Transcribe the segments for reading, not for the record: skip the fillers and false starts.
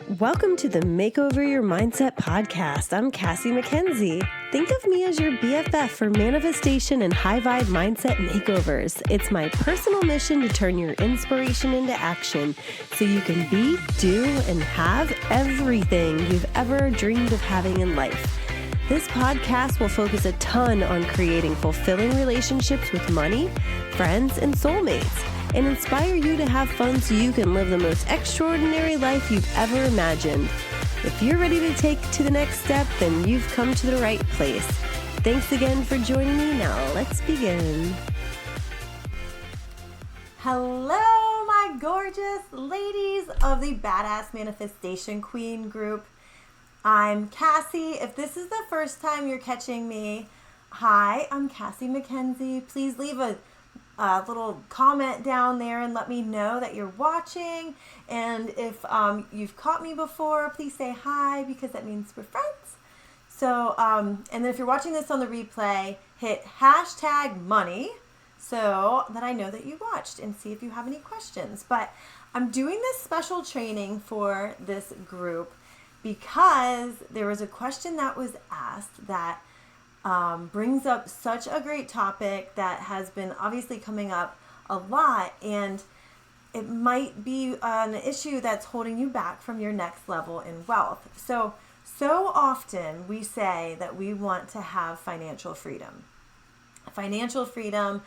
Welcome to the Makeover Your Mindset podcast. I'm Cassie McKenzie. Think of me as your BFF for manifestation and high vibe mindset makeovers. It's my personal mission to turn your inspiration into action so you can be, do, and have everything you've ever dreamed of having in life. This podcast will focus a ton on creating fulfilling relationships with money, friends, and soulmates, and inspire you to have fun so you can live the most extraordinary life you've ever imagined. If you're ready to take to the next step, then you've come to the right place. Thanks again for joining me. Now let's begin. Hello, my gorgeous ladies of the Badass Manifestation Queen group. I'm Cassie. If this is the first time you're catching me, hi, I'm Cassie McKenzie. Please leave a little comment down there and let me know that you're watching. And if you've caught me before, please say hi because that means we're friends. So, and then if you're watching this on the replay, hit #money so that I know that you watched and see if you have any questions. But I'm doing this special training for this group because there was a question that was asked that brings up such a great topic that has been obviously coming up a lot, and it might be an issue that's holding you back from your next level in wealth. So often we say that we want to have financial freedom. Financial freedom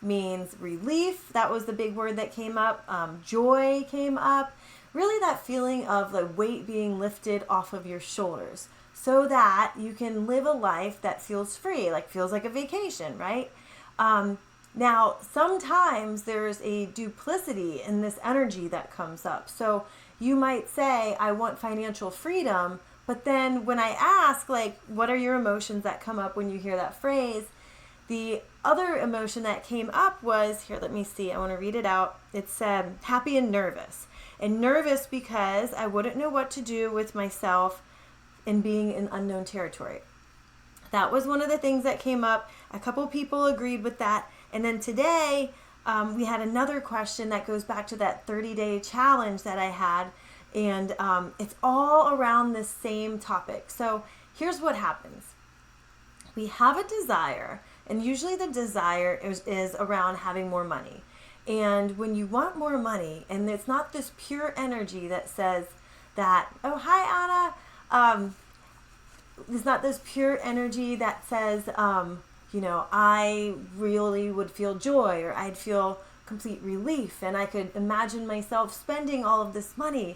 means relief. That was the big word that came up. Joy came up. Really that feeling of the weight being lifted off of your shoulders so that you can live a life that feels free, like feels like a vacation, right? Now, sometimes there's a duplicity in this energy that comes up. So you might say, I want financial freedom, but then when I ask, like, what are your emotions that come up when you hear that phrase? The other emotion that came up was, here, let me see, I want to read it out. It said happy and nervous. And nervous because I wouldn't know what to do with myself in being in unknown territory. That was one of the things that came up. A couple people agreed with that. And then today, we had another question that goes back to that 30-day challenge that I had. And it's all around this same topic. So here's what happens. We have a desire, and usually the desire is around having more money. And when you want more money, and it's not this pure energy that says that, oh, hi, Anna. It's not this pure energy that says, I really would feel joy or I'd feel complete relief and I could imagine myself spending all of this money,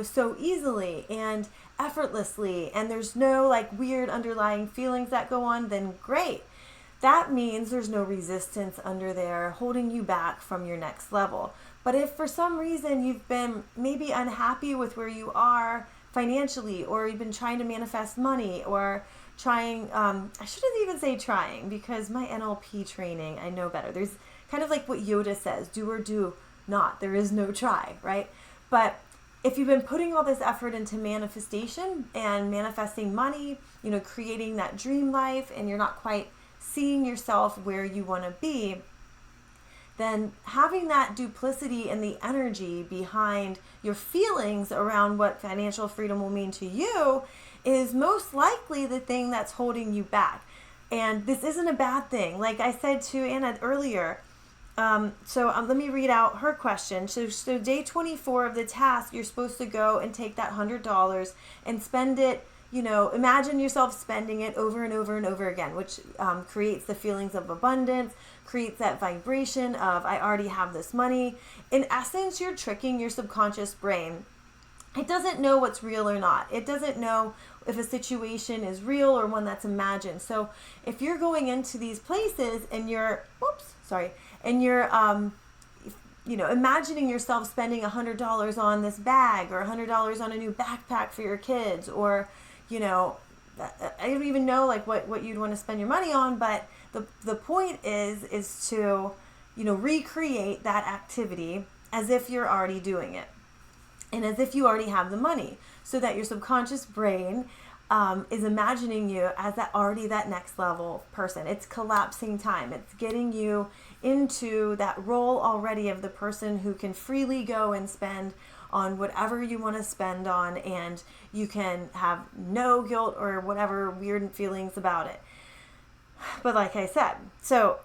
so easily and effortlessly, and there's no like weird underlying feelings that go on, then great. That means there's no resistance under there holding you back from your next level. But if for some reason you've been maybe unhappy with where you are financially, or you've been trying to manifest money, or trying, I shouldn't even say trying, because my NLP training, I know better. There's kind of like what Yoda says, do or do not. There is no try, right? But if you've been putting all this effort into manifestation and manifesting money, creating that dream life, and you're not quite seeing yourself where you want to be, then having that duplicity and the energy behind your feelings around what financial freedom will mean to you is most likely the thing that's holding you back. And this isn't a bad thing. Like I said to Anna earlier, let me read out her question. So day 24 of the task, you're supposed to go and take that $100 and spend it. Imagine yourself spending it over and over and over again, which creates the feelings of abundance, creates that vibration of, I already have this money. In essence, you're tricking your subconscious brain. It doesn't know what's real or not. It doesn't know if a situation is real or one that's imagined. So if you're going into these places and you're, imagining yourself spending $100 on this bag or $100 on a new backpack for your kids, or I don't even know like what you'd want to spend your money on, but the point is to, recreate that activity as if you're already doing it and as if you already have the money, so that your subconscious brain is imagining you as that next level person. It's collapsing time. It's getting you into that role already of the person who can freely go and spend on whatever you want to spend on, and you can have no guilt or whatever weird feelings about it. But like I said, so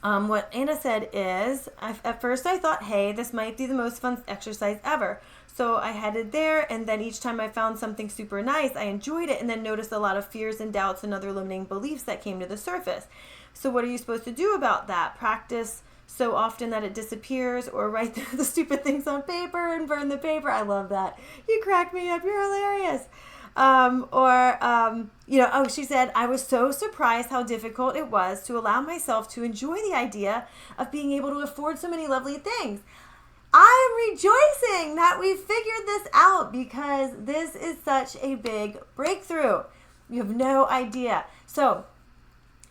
what Anna said is, at first I thought, hey, this might be the most fun exercise ever. So I headed there, and then each time I found something super nice, I enjoyed it, and then noticed a lot of fears and doubts and other limiting beliefs that came to the surface. So what are you supposed to do about that? Practice so often that it disappears, or write the stupid things on paper and burn the paper? I love that. You crack me up. You're hilarious. She said, I was so surprised how difficult it was to allow myself to enjoy the idea of being able to afford so many lovely things. I am rejoicing that we figured this out, because this is such a big breakthrough. You have no idea. So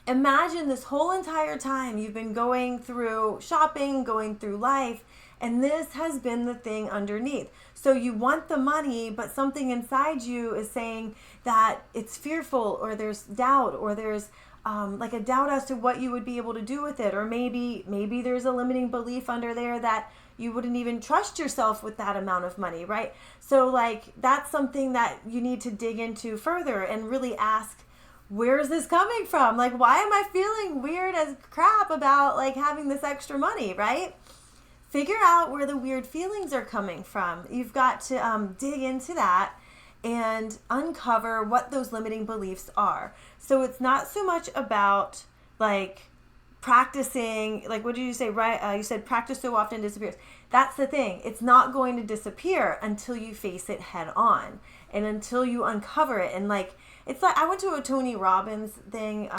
imagine this whole entire time you've been going through shopping, going through life, and this has been the thing underneath. So you want the money, but something inside you is saying that it's fearful, or there's doubt, or there's like a doubt as to what you would be able to do with it. Or maybe there's a limiting belief under there that you wouldn't even trust yourself with that amount of money, right? So like that's something that you need to dig into further and really ask, where is this coming from? Like, why am I feeling weird as crap about like having this extra money, right? Figure out where the weird feelings are coming from. You've got to dig into that and uncover what those limiting beliefs are. So it's not so much about like practicing, like what did you say, right? You said practice so often disappears. That's the thing. It's not going to disappear until you face it head on, and until you uncover it. And like, it's like, I went to a Tony Robbins thing,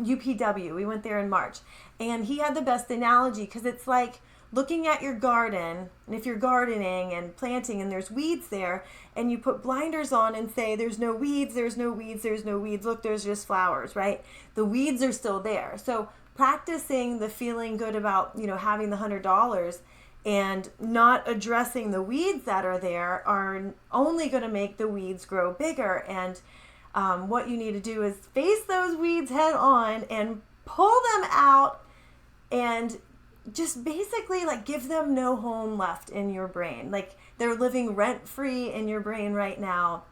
UPW. We went there in March, and he had the best analogy, because it's like looking at your garden, and if you're gardening and planting and there's weeds there, and you put blinders on and say, there's no weeds, there's no weeds, there's no weeds. Look, there's just flowers, right? The weeds are still there. So practicing the feeling good about, having the $100 and not addressing the weeds that are there are only going to make the weeds grow bigger. And what you need to do is face those weeds head on and pull them out, and just basically like give them no home left in your brain. Like they're living rent free in your brain right now,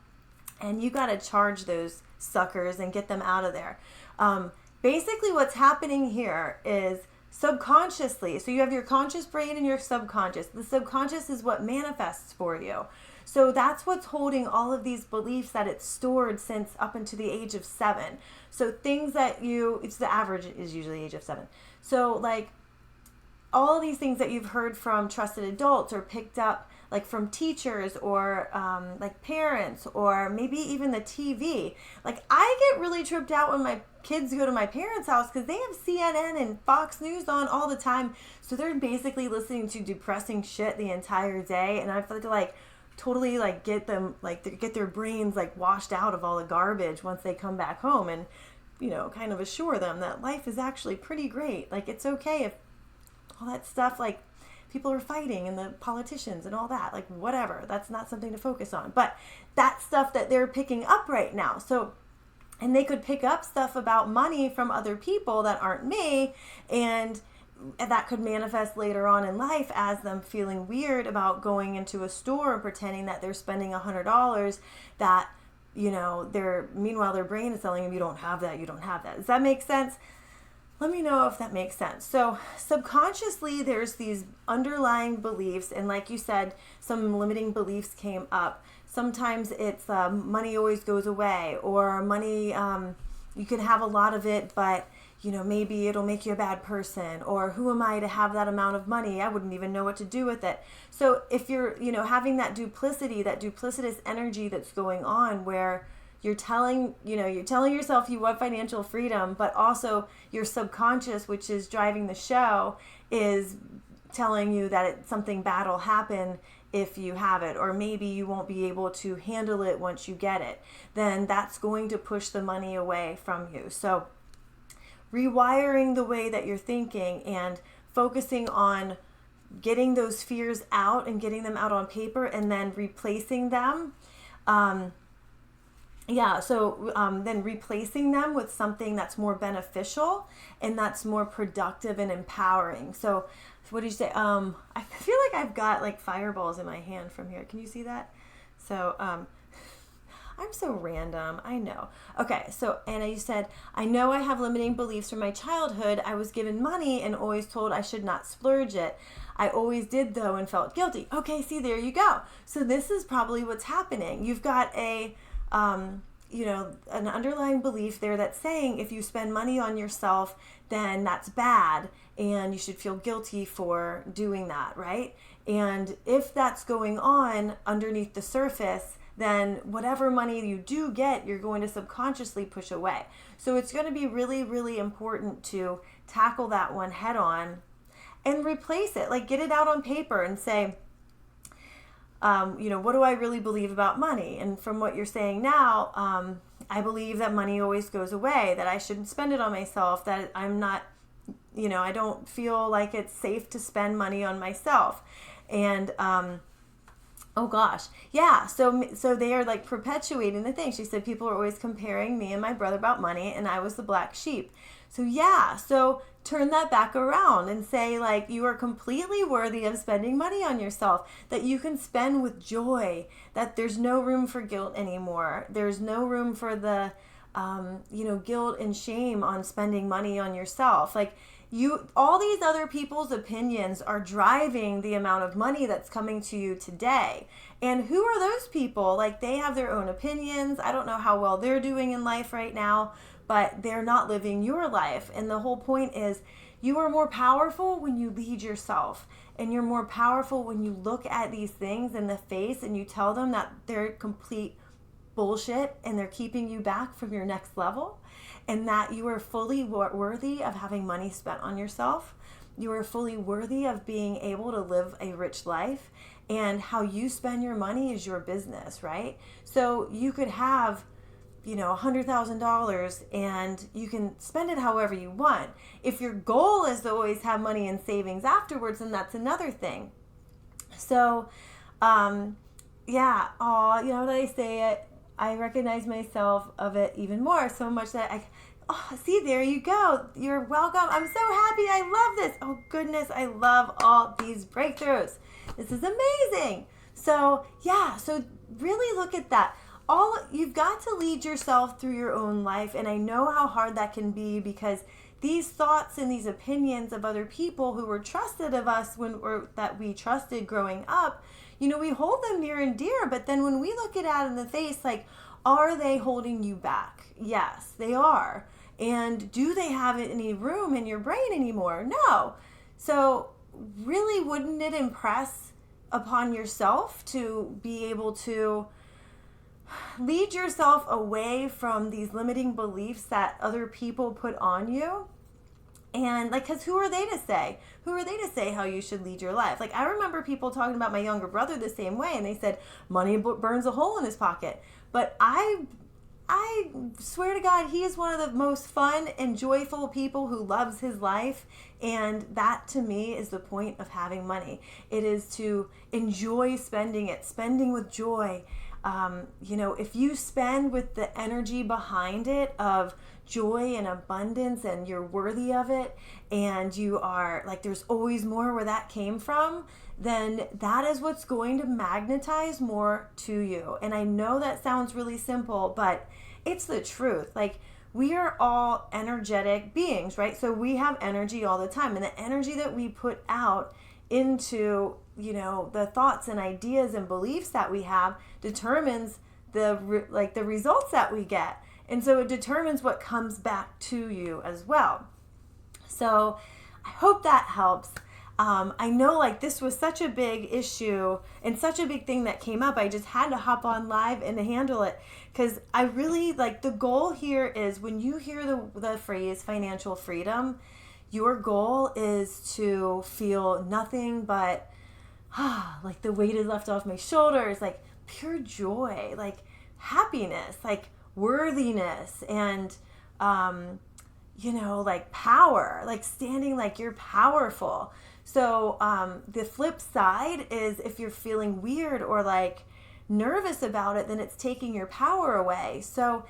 and you got to charge those suckers and get them out of there. Basically what's happening here is subconsciously, so you have your conscious brain and your subconscious. The subconscious is what manifests for you. So that's what's holding all of these beliefs that it's stored since up into the age of 7. So things that it's the average is usually age of 7. So like all of these things that you've heard from trusted adults, or picked up like from teachers, or like parents, or maybe even the TV. Like I get really tripped out when my kids go to my parents' house, because they have CNN and Fox News on all the time. So they're basically listening to depressing shit the entire day, and I have to like totally like get them, like get their brains like washed out of all the garbage once they come back home, and kind of assure them that life is actually pretty great. Like it's okay if all that stuff, like people are fighting and the politicians and all that, like whatever, that's not something to focus on. But that's stuff that they're picking up right now. So, and they could pick up stuff about money from other people that aren't me, and that could manifest later on in life as them feeling weird about going into a store and pretending that they're spending $100 that, meanwhile their brain is telling them, you don't have that, you don't have that. Does that make sense? Let me know if that makes sense. So subconsciously, there's these underlying beliefs. And like you said, some limiting beliefs came up. Sometimes it's money always goes away, or money, you can have a lot of it, but maybe it'll make you a bad person, or who am I to have that amount of money? I wouldn't even know what to do with it. So if you're, having that duplicity, that duplicitous energy that's going on, where you're telling yourself you want financial freedom, but also your subconscious, which is driving the show, is telling you that something bad will happen if you have it, or maybe you won't be able to handle it once you get it. Then that's going to push the money away from you. So rewiring the way that you're thinking and focusing on getting those fears out and getting them out on paper, and then replacing them yeah, so then replacing them with something that's more beneficial and that's more productive and empowering. So what did you say? I feel like I've got like fireballs in my hand from here. Can you see that? So I'm so random. I know. Okay, so Anna, you said, I know I have limiting beliefs from my childhood. I was given money and always told I should not splurge it. I always did though and felt guilty. Okay, see, there you go. So this is probably what's happening. You've got an underlying belief there that's saying if you spend money on yourself, then that's bad and you should feel guilty for doing that, right? And if that's going on underneath the surface, then whatever money you do get, you're going to subconsciously push away. So it's going to be really, really important to tackle that one head on and replace it. Like, get it out on paper and say, what do I really believe about money? And from what you're saying now, I believe that money always goes away, that I shouldn't spend it on myself, that I'm not, I don't feel like it's safe to spend money on myself. And, oh gosh. Yeah. So they are like perpetuating the thing. She said people are always comparing me and my brother about money and I was the black sheep. So yeah. So turn that back around and say like you are completely worthy of spending money on yourself, that you can spend with joy, that there's no room for guilt anymore. There's no room for the, guilt and shame on spending money on yourself. Like, all these other people's opinions are driving the amount of money that's coming to you today. And who are those people? Like, they have their own opinions. I don't know how well they're doing in life right now, but they're not living your life. And the whole point is you are more powerful when you lead yourself. And you're more powerful when you look at these things in the face and you tell them that they're complete bullshit and they're keeping you back from your next level. And that you are fully worthy of having money spent on yourself. You are fully worthy of being able to live a rich life. And how you spend your money is your business, right? So you could have, $100,000 and you can spend it however you want. If your goal is to always have money in savings afterwards, then that's another thing. So, that I say it, I recognize myself of it even more, so much that see, there you go. You're welcome. I'm so happy. I love this. Oh goodness, I love all these breakthroughs. This is amazing. So really look at that. You've got to lead yourself through your own life, and I know how hard that can be because these thoughts and these opinions of other people who were trusted of us that we trusted growing up, we hold them near and dear, but then when we look it out in the face, like, are they holding you back? Yes, they are. And do they have any room in your brain anymore? No. So really, wouldn't it impress upon yourself to be able to lead yourself away from these limiting beliefs that other people put on you? And because who are they to say? Who are they to say how you should lead your life? Like, I remember people talking about my younger brother the same way, and they said money burns a hole in his pocket. But I swear to God, he is one of the most fun and joyful people who loves his life. And that to me is the point of having money. It is to enjoy spending it, spending with joy. If you spend with the energy behind it of joy and abundance and you're worthy of it and you are like, there's always more where that came from, then that is what's going to magnetize more to you. And I know that sounds really simple, but it's the truth. Like, we are all energetic beings, right? So we have energy all the time, and the energy that we put out into the thoughts and ideas and beliefs that we have determines the results that we get. And so it determines what comes back to you as well. So I hope that helps. I know this was such a big issue and such a big thing that came up. I just had to hop on live and handle it because I really the goal here is when you hear the phrase financial freedom, your goal is to feel nothing but the weight is left off my shoulders, pure joy, happiness, worthiness, and power, standing you're powerful. So the flip side is if you're feeling weird or nervous about it, then it's taking your power away. So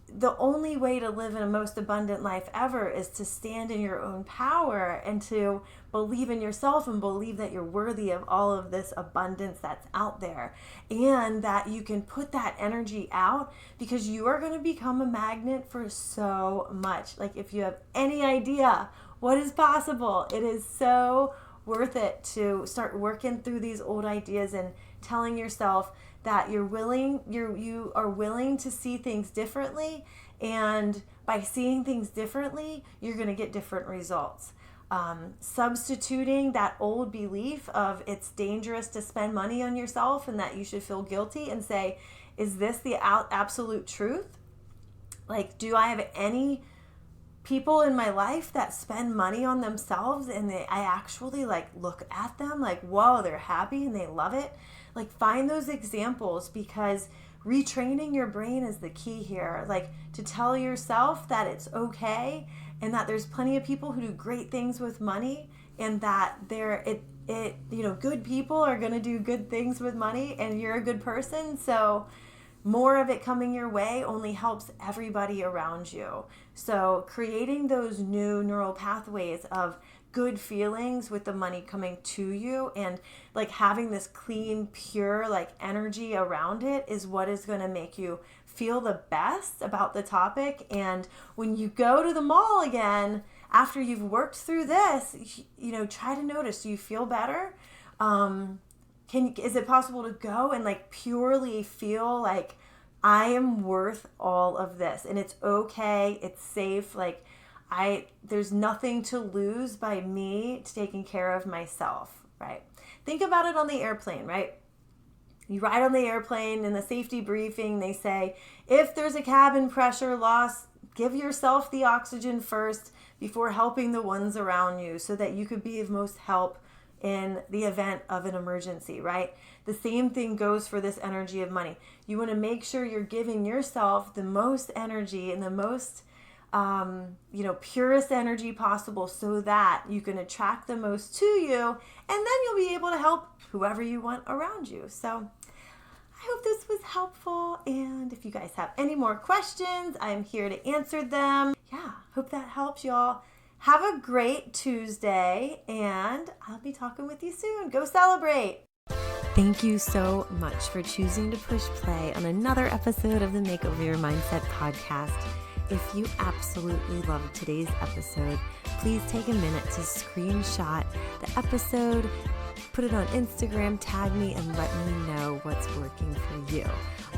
the only way to live in a most abundant life ever is to stand in your own power and to believe in yourself and believe that you're worthy of all of this abundance that's out there, and that you can put that energy out, because you are going to become a magnet for so much. Like, if you have any idea what is possible, it is so worth it to start working through these old ideas and telling yourself that you are willing to see things differently, and by seeing things differently, you're going to get different results. Substituting that old belief of it's dangerous to spend money on yourself and that you should feel guilty, and say, is this the absolute truth? Like, do I have any people in my life that spend money on themselves and I actually like look at them like, whoa, they're happy and they love it? Like, find those examples, because retraining your brain is the key here. Like, to tell yourself that it's okay, and that there's plenty of people who do great things with money, and that good people are going to do good things with money, and you're a good person. So more of it coming your way only helps everybody around you. So creating those new neural pathways of good feelings with the money coming to you, and like having this clean, pure like energy around it, is what is going to make you feel the best about the topic. And when you go to the mall again after you've worked through this, try to notice, do you feel better? Is it possible to go and like purely feel like I am worth all of this, and it's okay, it's safe, like there's nothing to lose by me taking care of myself, right? Think about it on the airplane, right? You ride on the airplane, in the safety briefing, they say, if there's a cabin pressure loss, give yourself the oxygen first before helping the ones around you, so that you could be of most help in the event of an emergency, right? The same thing goes for this energy of money. You want to make sure you're giving yourself the most energy and the most purest energy possible, so that you can attract the most to you, and then you'll be able to help whoever you want around you. So I hope this was helpful, and if you guys have any more questions, I'm here to answer them. Yeah, hope that helps, y'all. Have a great Tuesday, and I'll be talking with you soon. Go celebrate. Thank you so much for choosing to push play on another episode of the Makeover Your Mindset podcast. If you absolutely loved today's episode, please take a minute to screenshot the episode, put it on Instagram, tag me, and let me know what's working for you.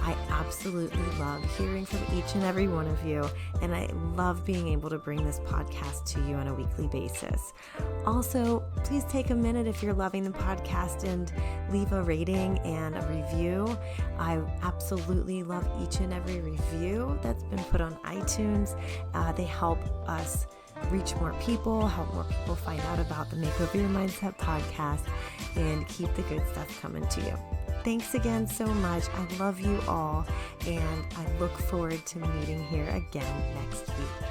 I absolutely love hearing from each and every one of you, and I love being able to bring this podcast to you on a weekly basis. Also, please take a minute, if you're loving the podcast, and leave a rating and a review. I absolutely love each and every review that's been put on iTunes. They help us reach more people, help more people find out about the Makeover Your Mindset podcast, and keep the good stuff coming to you. Thanks again so much. I love you all, and I look forward to meeting here again next week.